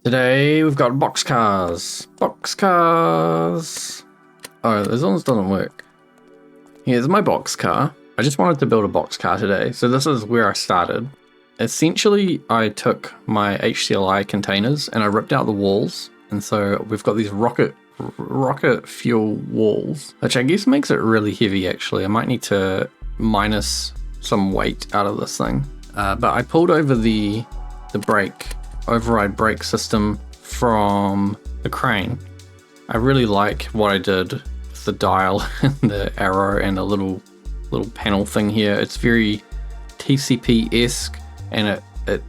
Today we've got boxcars. Boxcars. Oh, this one doesn't work. Here's my boxcar. I just wanted to build a boxcar today, so this is where I started. Essentially, I took my HCLI containers and I ripped out the walls, and so we've got these rocket fuel walls, which I guess makes it really heavy actually. I might need to minus some weight out of this thing. But I pulled over the override brake system from the crane. I really like what I did with the dial and the arrow and a little panel thing here. It's very TCP-esque, and it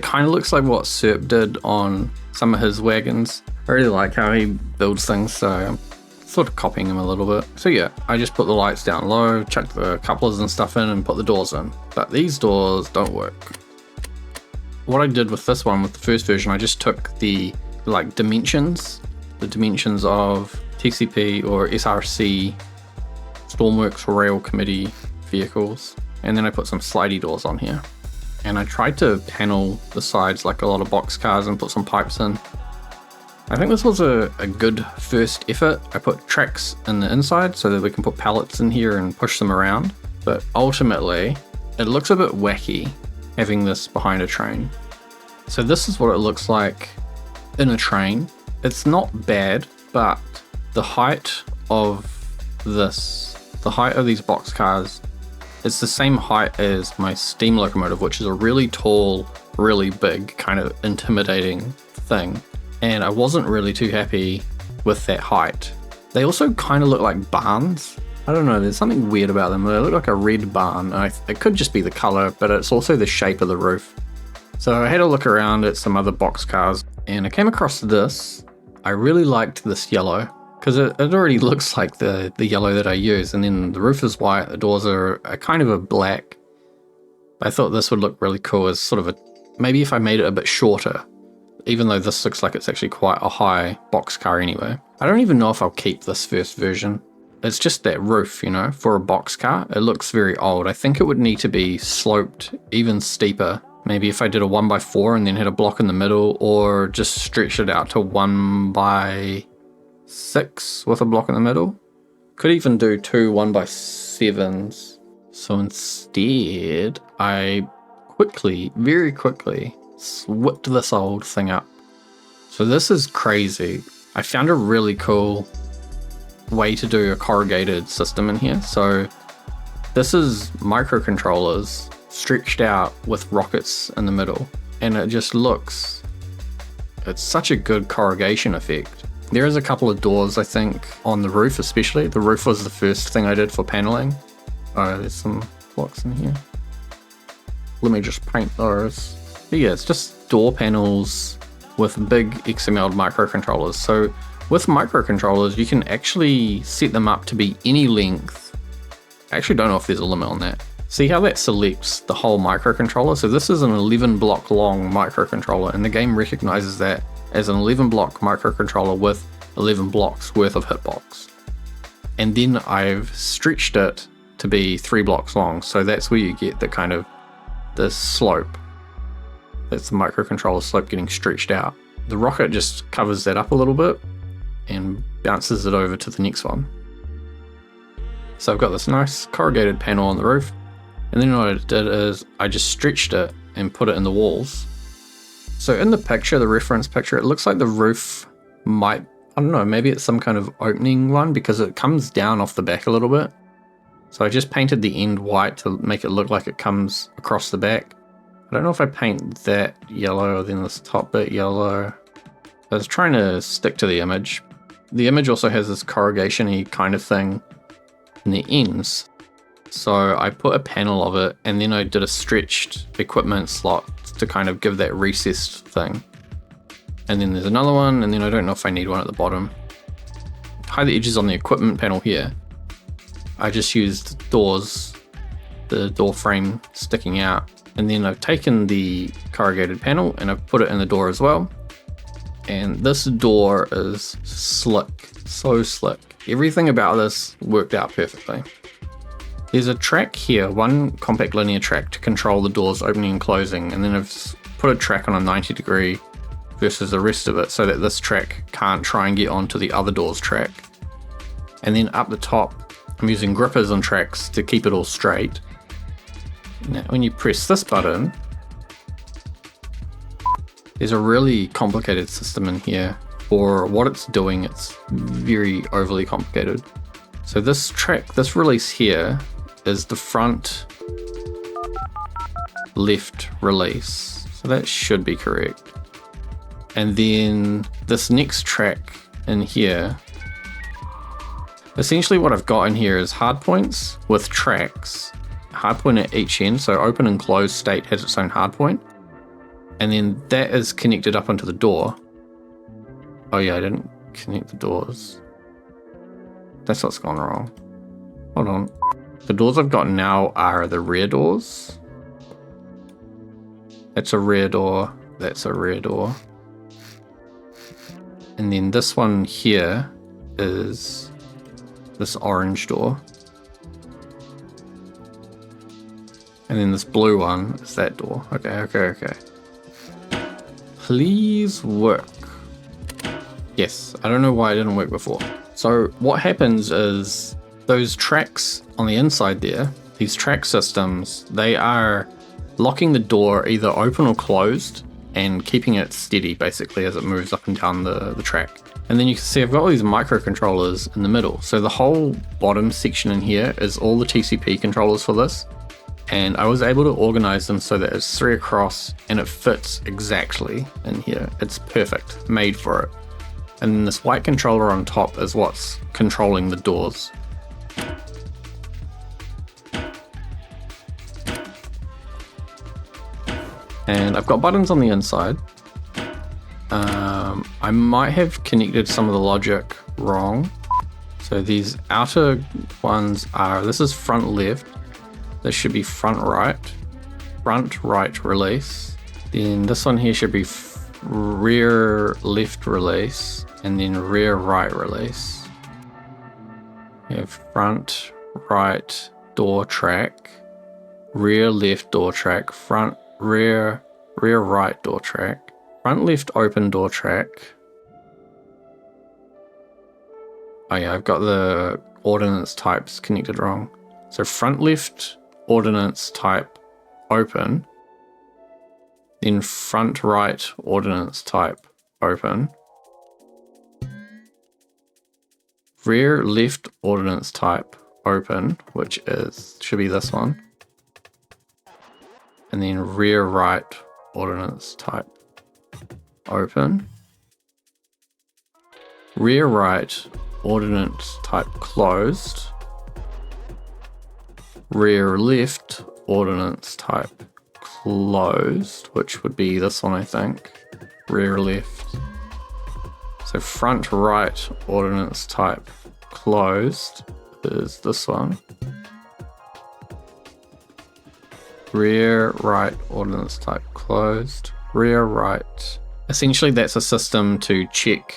kind of looks like what Serp did on some of his wagons. I really like how he builds things, so I'm sort of copying him a little bit. So yeah, I just put the lights down low, chucked the couplers and stuff in, and put the doors in. But these doors don't work. What I did with this one, with the first version, I just took the dimensions of TCP or SRC Stormworks Rail Committee vehicles, and then I put some slidey doors on here. And I tried to panel the sides like a lot of box cars and put some pipes in. I think this was a good first effort. I put tracks in the inside so that we can put pallets in here and push them around, but ultimately it looks a bit wacky having this behind a train. So this is what it looks like in a train. It's not bad, but the height of these boxcars, it's the same height as my steam locomotive, which is a really tall, really big, kind of intimidating thing. And I wasn't really too happy with that height. They also kind of look like barns. I don't know, there's something weird about them. They look like a red barn. It could just be the color, but it's also the shape of the roof. So I had a look around at some other boxcars, and I came across this. I really liked this yellow, because it already looks like the yellow that I use, and then the roof is white, the doors are kind of a black. I thought this would look really cool as sort of maybe if I made it a bit shorter, even though this looks like it's actually quite a high boxcar anyway. I don't even know if I'll keep this first version. It's just that roof, you know, for a boxcar. It looks very old. I think it would need to be sloped even steeper. Maybe if I did a 1x4 and then had a block in the middle, or just stretch it out to 1x6 with a block in the middle. Could even do two 1x7s. So instead, I very quickly, whipped this old thing up. So this is crazy. I found a really cool way to do a corrugated system in here. So this is microcontrollers stretched out with rockets in the middle, and it just looks, it's such a good corrugation effect. There is a couple of doors, I think, on the roof especially. The roof was the first thing I did for paneling. Oh, there's some blocks in here. Let me just paint those. But yeah, it's just door panels with big XML microcontrollers. So with microcontrollers, you can actually set them up to be any length. I actually don't know if there's a limit on that. See how that selects the whole microcontroller? So this is an 11 block long microcontroller, and the game recognizes that as an 11 block microcontroller with 11 blocks worth of hitbox. And then I've stretched it to be 3 blocks long. So that's where you get the kind of the slope. That's the microcontroller slope getting stretched out. The rocket just covers that up a little bit and bounces it over to the next one. So I've got this nice corrugated panel on the roof, and then what I did is I just stretched it and put it in the walls. So in the picture, the reference picture, it looks like the roof might, I don't know, maybe it's some kind of opening one because it comes down off the back a little bit. So I just painted the end white to make it look like it comes across the back. I don't know if I paint that yellow or then this top bit yellow. I was trying to stick to the image. The image also has this corrugation-y kind of thing in the ends. So I put a panel of it, and then I did a stretched equipment slot to kind of give that recessed thing. And then there's another one, and then I don't know if I need one at the bottom. Hide the edges on the equipment panel here. I just used doors, the door frame sticking out. And then I've taken the corrugated panel and I've put it in the door as well. And this door is slick, so slick. Everything about this worked out perfectly. There's a track here, one compact linear track to control the doors opening and closing, and then I've put a track on a 90-degree versus the rest of it, so that this track can't try and get onto the other door's track. And then up the top, I'm using grippers on tracks to keep it all straight. Now, when you press this button, there's a really complicated system in here. For what it's doing, it's very overly complicated. So this track, this release here, is the front left release. So that should be correct. And then this next track in here, essentially what I've got in here is hardpoints with tracks, hardpoint at each end, so open and closed state has its own hardpoint. And then that is connected up onto the door. Oh yeah, I didn't connect the doors. That's what's gone wrong. Hold on. The doors I've got now are the rear doors. That's a rear door, that's a rear door. And then this one here is this orange door. And then this blue one is that door. Okay. Please work. Yes, I don't know why it didn't work before. So what happens is those tracks on the inside there, these track systems, they are locking the door either open or closed and keeping it steady basically as it moves up and down the track. And then you can see I've got all these microcontrollers in the middle. So the whole bottom section in here is all the TCP controllers for this. And I was able to organize them so that it's 3 across and it fits exactly in here. It's perfect, made for it. And then this white controller on top is what's controlling the doors. And I've got buttons on the inside. I might have connected some of the logic wrong. So these outer ones are, this is front left. This should be front right release. Then this one here should be rear left release, and then rear right release. We have front right door track, rear left door track, front rear right door track, front left open door track. Oh yeah, I've got the ordnance types connected wrong. So front left ordnance type open, then front right ordnance type open, rear left ordnance type open, which should be this one, and then rear right ordnance type open, rear right ordnance type closed, rear left ordnance type closed, which would be this one, I think. Rear left. So front right ordnance type closed is this one. Rear right ordnance type closed. Rear right. Essentially that's a system to check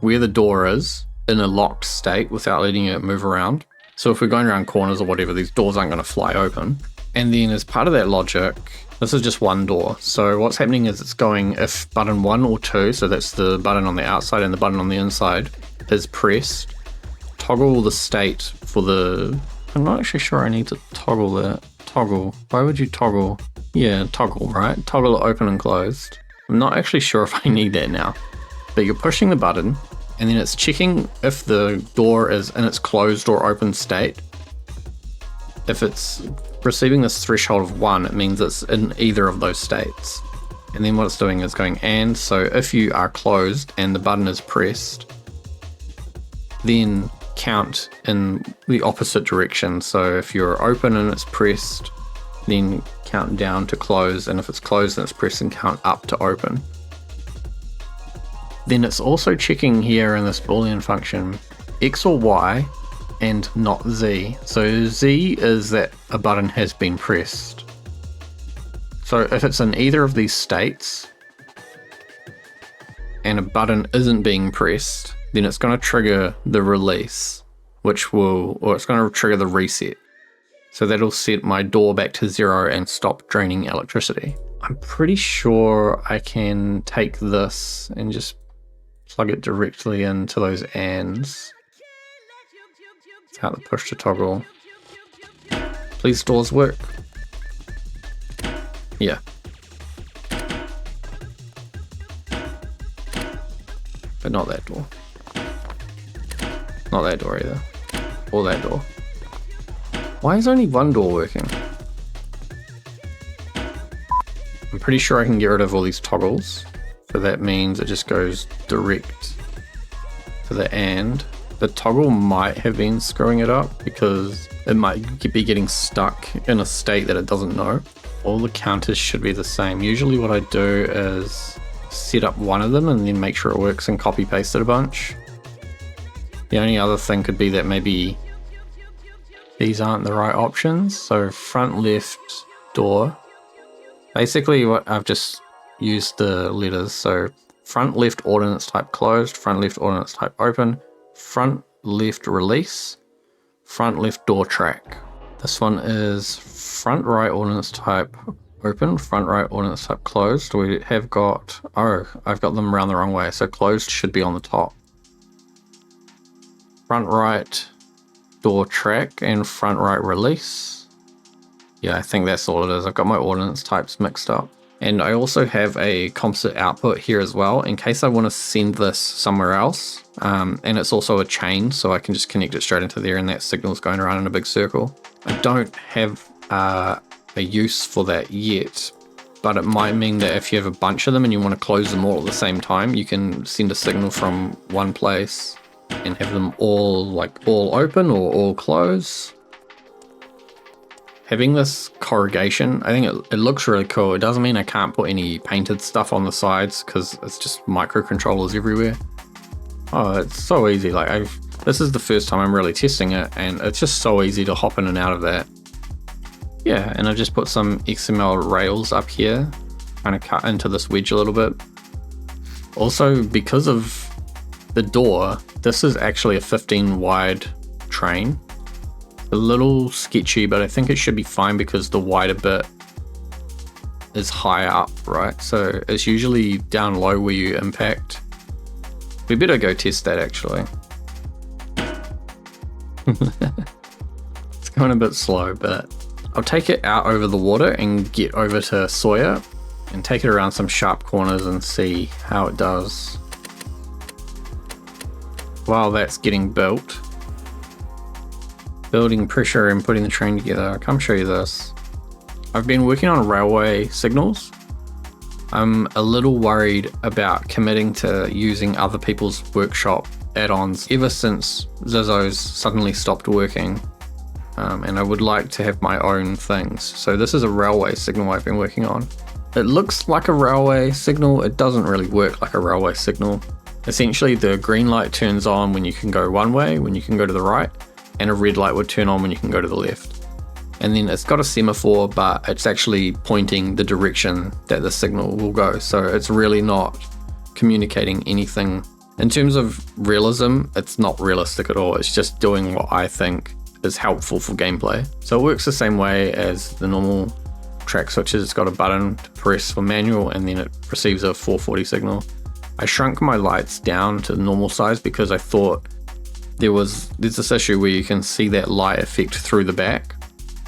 where the door is in a locked state without letting it move around. So if we're going around corners or whatever, these doors aren't going to fly open. And then as part of that logic, this is just one door. So what's happening is it's going, if button 1 or 2, so that's the button on the outside and the button on the inside, is pressed, toggle the state for the, I'm not actually sure I need to toggle that. Toggle, why would you toggle? Yeah, toggle, right? Toggle it open and closed. I'm not actually sure if I need that now. But you're pushing the button, and then it's checking if the door is in its closed or open state. If it's receiving this threshold of 1, it means it's in either of those states. And then what it's doing is going and, so if you are closed and the button is pressed, then count in the opposite direction. So if you're open and it's pressed, then count down to close, and if it's closed and it's pressed, then count up to open. Then it's also checking here in this Boolean function X or Y and not Z. So Z is that a button has been pressed. So if it's in either of these states and a button isn't being pressed, then it's going to trigger the release, it's going to trigger the reset. So that'll set my door back to 0 and stop draining electricity. I'm pretty sure I can take this and just plug it directly into those ands. Out the push to toggle. Please doors work. Yeah. But not that door. Not that door either. Or that door. Why is only one door working? I'm pretty sure I can get rid of all these toggles. So that means it just goes direct to the and. The toggle might have been screwing it up because it might be getting stuck in a state that it doesn't know. All the counters should be the same. Usually what I do is set up one of them and then make sure it works and copy paste it a bunch. The only other thing could be that maybe these aren't the right options. So front left door. Basically what I've just used the letters. So front left ordnance type closed, front left ordnance type open, front left release, front left door track. This one is front right ordnance type open, front right ordnance type closed. We have got, oh, I've got them around the wrong way. So closed should be on the top. Front right door track and front right release. Yeah, I think that's all it is. I've got my ordnance types mixed up. And I also have a composite output here as well in case I want to send this somewhere else. And it's also a chain, so I can just connect it straight into there and that signal's going around in a big circle. I don't have a use for that yet, but it might mean that if you have a bunch of them and you want to close them all at the same time, you can send a signal from one place and have them all all open or all close. Having this corrugation, I think it looks really cool. It doesn't mean I can't put any painted stuff on the sides because it's just microcontrollers everywhere. Oh, it's so easy. This is the first time I'm really testing it and it's just so easy to hop in and out of that. Yeah, and I just put some XML rails up here, kind of cut into this wedge a little bit. Also, because of the door, this is actually a 15 wide train. A little sketchy, but I think it should be fine because the wider bit is high up, right? So it's usually down low where you impact. We better go test that actually. It's going a bit slow, but I'll take it out over the water and get over to Sawyer and take it around some sharp corners and see how it does. While that's getting built, building pressure and putting the train together, I'll come show you this. I've been working on railway signals. I'm a little worried about committing to using other people's workshop add-ons ever since Zizzo's suddenly stopped working. And I would like to have my own things. So this is a railway signal I've been working on. It looks like a railway signal. It doesn't really work like a railway signal. Essentially, the green light turns on when you can go one way, when you can go to the right, and a red light would turn on when you can go to the left. And then it's got a semaphore, but it's actually pointing the direction that the signal will go. So it's really not communicating anything. In terms of realism, it's not realistic at all. It's just doing what I think is helpful for gameplay. So it works the same way as the normal track switches. It's got a button to press for manual and then it receives a 440 signal. I shrunk my lights down to normal size because I thought there's this issue where you can see that light effect through the back.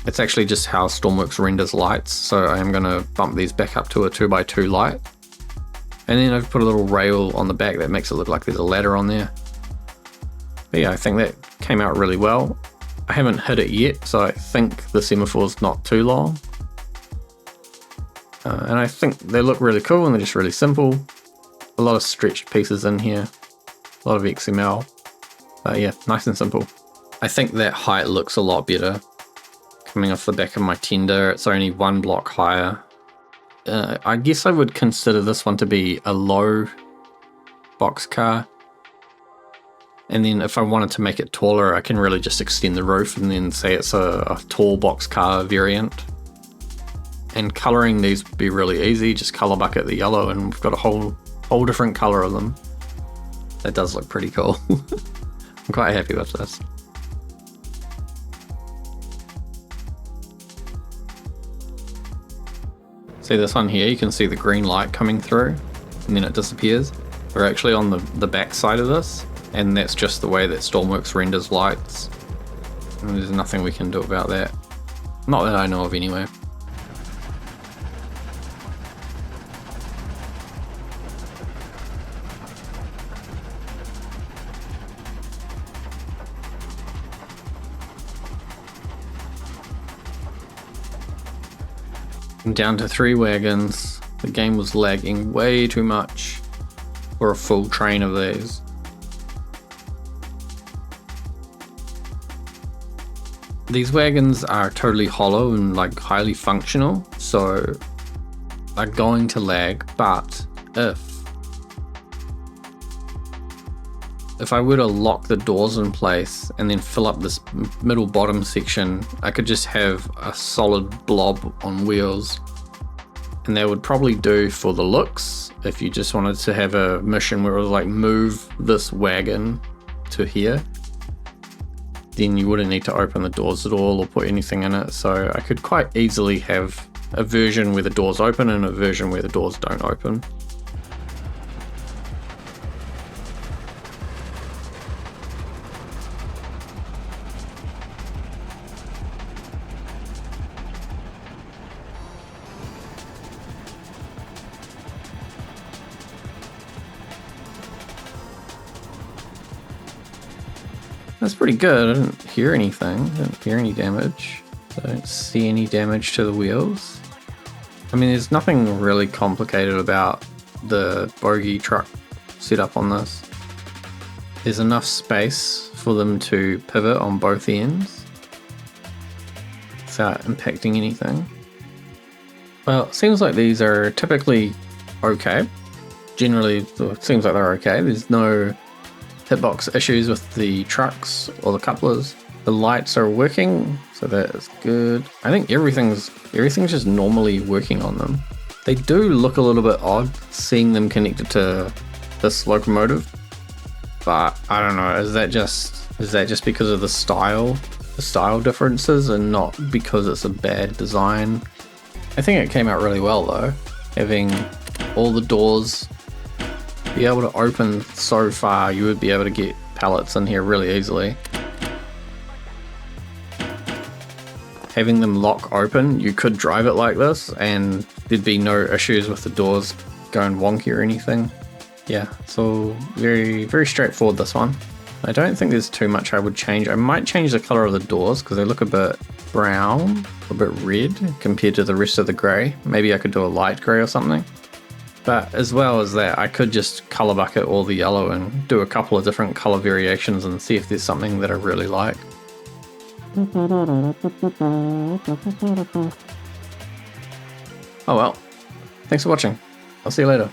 It's actually just how Stormworks renders lights, so I am going to bump these back up to a 2x2 light. And then I've put a little rail on the back that makes it look like there's a ladder on there. But yeah, I think that came out really well. I haven't hit it yet, so I think the semaphore's not too long. And I think they look really cool and they're just really simple. A lot of stretched pieces in here, a lot of XML. Yeah, nice and simple. I think that height looks a lot better. Coming off the back of my tender, it's only one block higher. I guess I would consider this one to be a low boxcar. And then if I wanted to make it taller, I can really just extend the roof and then say it's a tall boxcar variant. And coloring these would be really easy. Just color bucket the yellow and we've got a whole different color of them. That does look pretty cool. I'm quite happy with this. See this one here, you can see the green light coming through and then it disappears. We're actually on the back side of this, and that's just the way that Stormworks renders lights. And there's nothing we can do about that. Not that I know of anyway. And down to 3 wagons. The game was lagging way too much for a full train of these. These wagons are totally hollow and like highly functional, so they're going to lag, but if I were to lock the doors in place and then fill up this middle bottom section, I could just have a solid blob on wheels, and that would probably do for the looks. If you just wanted to have a mission where it was like move this wagon to here, then you wouldn't need to open the doors at all or put anything in it. So I could quite easily have a version where the doors open and a version where the doors don't open. That's pretty good. I didn't hear anything. I didn't hear any damage. I don't see any damage to the wheels. I mean, there's nothing really complicated about the bogie truck setup on this. There's enough space for them to pivot on both ends without impacting anything. Well, it seems like these are typically okay. Generally, it seems like they're okay. There's no hitbox issues with the trucks or the couplers. The lights are working, so that is good. I think everything's just normally working on them. They do look a little bit odd seeing them connected to this locomotive, but I don't know, is that just because of the style differences and not because it's a bad design? I think it came out really well though, having all the doors be able to open so far. You would be able to get pallets in here really easily. Having them lock open, you could drive it like this and there'd be no issues with the doors going wonky or anything. Yeah, so very, very straightforward, this one. I don't think there's too much I would change. I might change the color of the doors because they look a bit brown, a bit red compared to the rest of the gray. Maybe I could do a light gray or something. But as well as that, I could just color bucket all the yellow and do a couple of different color variations and see if there's something that I really like. Oh well, thanks for watching. I'll see you later.